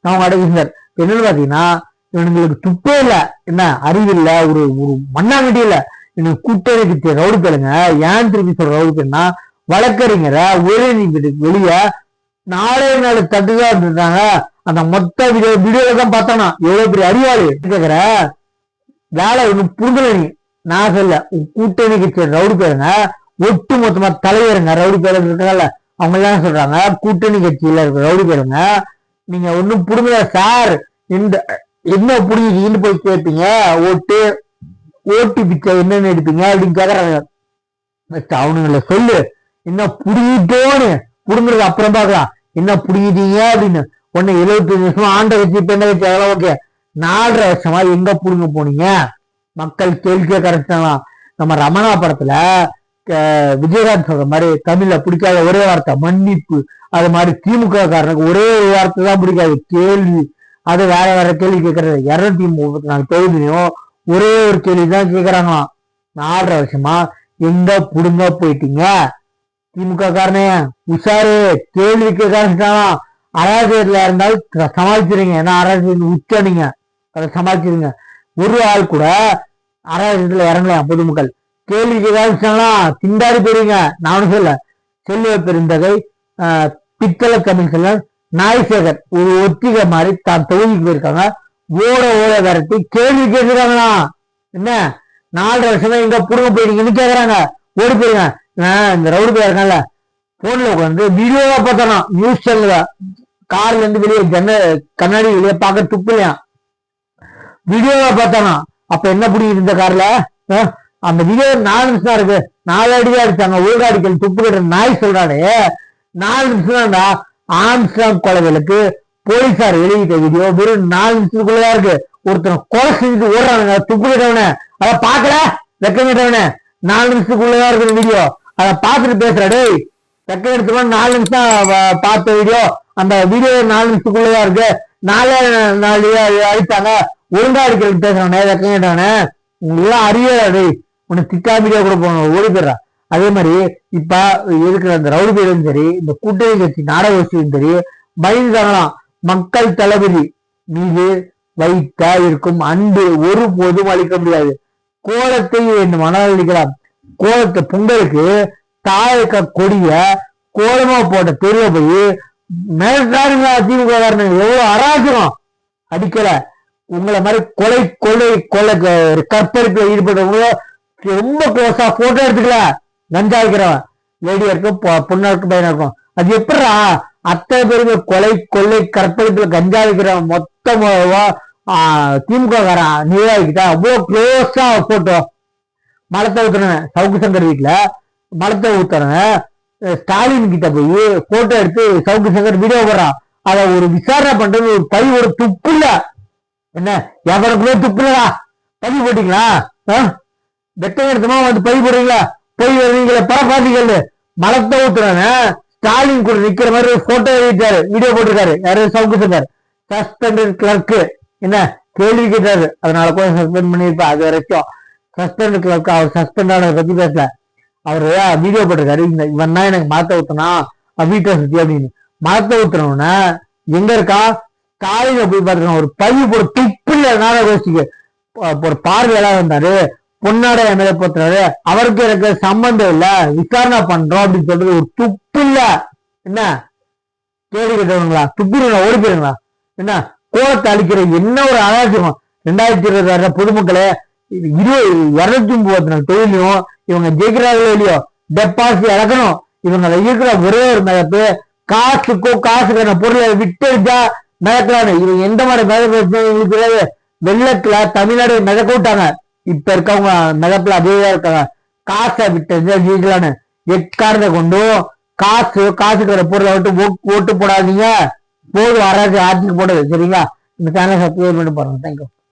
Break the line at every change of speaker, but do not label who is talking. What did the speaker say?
அவங்க அடங்கியிருந்தார். என்னன்னு பாத்தீங்கன்னா இவனுங்களுக்கு துப்பே இல்ல, என்ன அறிவு இல்ல, ஒரு ஒரு மண்ணாங்கட்டி இல்ல. எனக்கு கூட்டணி ரவுடி பேருங்க. ஏன் திருப்பி சொல்ற ரவுடி பேருனா வழக்கறிஞரை ஒரே நீதிக்கு வெளியே 4 தட்டுதான் இருந்திருக்காங்க. அந்த மொத்த வீடியோல தான் பார்த்தானா எவ்வளவு பெரிய அறிவாளி கேக்குற வேலை ஒன்னும் புரிதல. நீ நான் சொல்ல கூட்டணி கட்சி ரவுடி பேருங்க, ஒட்டு மொத்தமா தலைவருங்க ரவுடி பேரு இருக்காங்கல்ல, அவங்க எல்லாம் சொல்றாங்க கூட்டணி கட்சியில இருக்கிற ரவுடி பேருங்க நீங்க ஒன்னும் புரிஞ்சல சார், இந்த என்ன புரியுதுன்னு போய் கேட்பீங்க. ஓட்டு பிச்சை என்னன்னு எடுப்பீங்க அப்படின்னு கேக்குறாங்க. அவனுங்கள சொல்லு என்ன புரியுதோன்னு, புடுங்குறது அப்புறம் பாக்கலாம், என்ன புரியுதீங்க அப்படின்னு. ஒன்னு 75 வருஷமா ஆண்ட வச்சு பெண்ணை வச்சு அதெல்லாம் ஓகே, 4.5 வருஷமா எங்க புடுங்க போனீங்க? மக்கள் கேள்வி கேட்கலாம். நம்ம ரமணா படத்துல விஜயகாந்த் சொல்ற மாதிரி தமிழ்ல பிடிக்காத ஒரே வார்த்தை மன்னிப்பு. அது மாதிரி திமுக காரனுக்கு ஒரே ஒரு வார்த்தை தான் பிடிக்காது, கேள்வி. அது வேற வேற கேள்வி கேட்கறது. 234 தொகுதியும் ஒரே ஒரு கேள்விதான் கேட்கறாங்களாம். 4.5 வருஷமா எங்க புடுங்க போயிட்டீங்க? திமுக காரனே உஷாரு, கேள்வி கேட்க அராஜகத்துல இருந்தாலும் சமாளிச்சிருங்க. ஏன்னா அராஜகத்துக்கு உச்ச நீங்க அதை சமாளிச்சிருங்க. ஒரு ஆள் கூட அராஜகத்துல இறங்கலாம். பொதுமக்கள் கேள்வி கேட்க திண்டாடி போயிருங்க. நானும் சொல்ல செல்வ பெருந்தகை பித்தளை கமிஷனர் நாய்சேகர் ஒரு ஒத்திகை மாதிரி தான் தொகுதிக்கு போயிருக்காங்க. ஓட விரட்டி கேள்வி கேட்கிறாங்களா? என்ன 4.5 வருஷமா எங்க புடுங்க போயிட்டீங்கன்னு கேக்குறாங்க. ஓடி போயிருங்க. இந்த ரவுடி போய் இருக்கான்ல போன்ல உட்காந்து வீடியோவா பார்த்தோம். நியூஸ் சேனல் கார்ல இருந்து வெளியே கண்ணாடி வெளியே பார்க்க துப்பு இல்லையா, வீடியோவா பார்த்தானா. அப்ப என்ன புரியுது இந்த கார்ல? அந்த வீடியோ 4 நிமிஷம் தான் இருக்கு. 4 அடியா அடிச்சாங்க. உள்காடிக்கல் துப்பு கட்டுற நாய் சொல்றானே 4 நிமிஷம் தான்டா. ஆம்ஸ்டாங் கொலைகளுக்கு போலீசார் வெளியிட்ட வீடியோ வெறும் 4 நிமிஷத்துக்குள்ளதான் இருக்கு. ஒருத்தனை கொலை செஞ்சுட்டு ஓடுறானுங்க துப்பு கட்டவன. அதை பார்க்கல வெக்கம் கட்டவன. 4 நிமிஷத்துக்குள்ளதான் இருக்கு வீடியோ. அதை பார்த்துட்டு பேசுறடே வெக்கம் எடுத்துக்கோ. 4 நிமிஷம் பார்த்த வீடியோ, அந்த வீடியோ 4 நிமிஷத்துக்குள்ளதான் இருக்கு. 4 அழித்தாங்க. ஒழுங்கா அடிக்கிறது பேசுறானே வெக்கம் கேட்டானே. உங்களெல்லாம் அறியாடே, உனக்கு திட்டா வீடியோ கூட போகணும், ஓடி போயிடுறா. அதே மாதிரி இப்ப இருக்கிற அந்த ரவுடி பேரும் சரி, இந்த கூட்டணி கட்சி நாடகோசியும் சரி பயந்துதாங்களாம். மக்கள் தளபதி மீது வைத்த இருக்கும் அன்பு ஒருபோதும் அளிக்க முடியாது. கோலத்தை வேண்டுமானால் அளிக்கலாம். கோலத்தை பொங்கலுக்கு தாயக்க கொடிய கோலமா போட்ட தெருவை போய் மிரட்டாருங்க திமுக காரணம். எவ்வளவு அராஜகம் அடிக்கல. உங்களை மாதிரி கொலை கற்பழிப்புல ஈடுபட்டவங்களோ ரொம்ப க்ளோஸா போட்டோ எடுத்துக்கல. கஞ்சா வைக்கிறவன் லேடியா இருக்கும், பொண்ணா இருக்கும், பையனா இருக்கும். அது எப்படா அத்தனை பேருமே கொள்ளை கற்பழிப்புல கஞ்சா வைக்கிறவன் மொத்தம் திமுக காரன் நிர்வாகிக்கிட்டா அவ்வளவு க்ளோஸா போட்டோ. மலத்தை ஊத்துறவன் சவுக்கு சங்கர் வீட்டுல மலத்தை ஊத்துறவன் ஸ்டாலின் கிட்ட போய் போட்டோ எடுத்து சவுக்கு சங்கர் வீடியோ போடுறான். அதை ஒரு விசாரணை பண்றது ஒரு பையோட துப்பு இல்ல. என்ன எவனுக்குள்ளே துப்பு இல்லடா. பதிவு போட்டீங்களா? வெட்டம் எடுத்தமா வந்து பதிவு போடுறீங்களா? போய் வருவீங்களே பரப்பாதிகள். மலத்தை ஊத்துறவன் ஸ்டாலின் கூட நிக்கிற மாதிரி போட்டோ எழுதிட்டாரு, வீடியோ போட்டிருக்காரு. யாரு? சவுக்கு சங்கர். சஸ்பெண்டட் கிளர்க்கு என்ன கேள்வி கேட்டாரு, அதனால கூட சஸ்பெண்ட் பண்ணிருப்பா. அது வரைக்கும் சஸ்பெண்ட் கிளர்க்கு அவர் சஸ்பெண்ட் ஆனதை பத்தி பேசல. அவரு வீடியோ போட்டிருக்காரு. இவன் தான் எனக்கு மரத்தை ஊத்தனா வீட்டை சுத்தி அப்படின்னு. மரத்தை ஊத்துறவன எங்க இருக்கா? ஸ்டாலினை போய் பார்த்துருக்கான். ஒரு பதிவு போட துப்பு இல்ல. நாடகோஷ்டிக்கு ஒரு பார்வையெல்லாம் வந்தாரு, பொன்னாட எம்எல்ஏ போத்துறாரு, அவருக்கு எனக்கு சம்பந்தம் இல்ல, விசாரணை பண்றோம் அப்படின்னு சொல்றது ஒரு துப்பு இல்ல. என்ன கேள்வி கேட்டவங்களா? துப்புருங்களா? ஓடி போயிருங்களா? என்ன கோலத்தை அழிக்கிற என்ன ஒரு அராஜகம். 2026 பொதுமக்களே 234 தொழிலையும் இவங்க ஜெயிக்கிறாங்களோ இல்லையோ டெபாசிட் இழக்கணும். இவங்க இருக்கிற ஒரே ஒரு மிதப்பு காசுக்கான பொருளை விட்டுச்சா மிதக்கலான்னு. இவங்க எந்த மாதிரி மிதப்பு வெள்ளத்துல தமிழ்நாடு மிதக்க விட்டாங்க. இப்ப இருக்கவங்க மிதப்புல அதேதான் இருக்காங்க. காசை விட்டு ஜெயிக்கலான்னு எக்காரத்தை கொண்டும் காசுக்கான பொருளை விட்டு ஓட்டு போடாதீங்க. போது வராது ஆட்சிக்கு போடுது. சரிங்களா? இந்த சேனலை சப்ஸ்கிரைப் பண்ணி பாருங்க. தேங்க்யூ.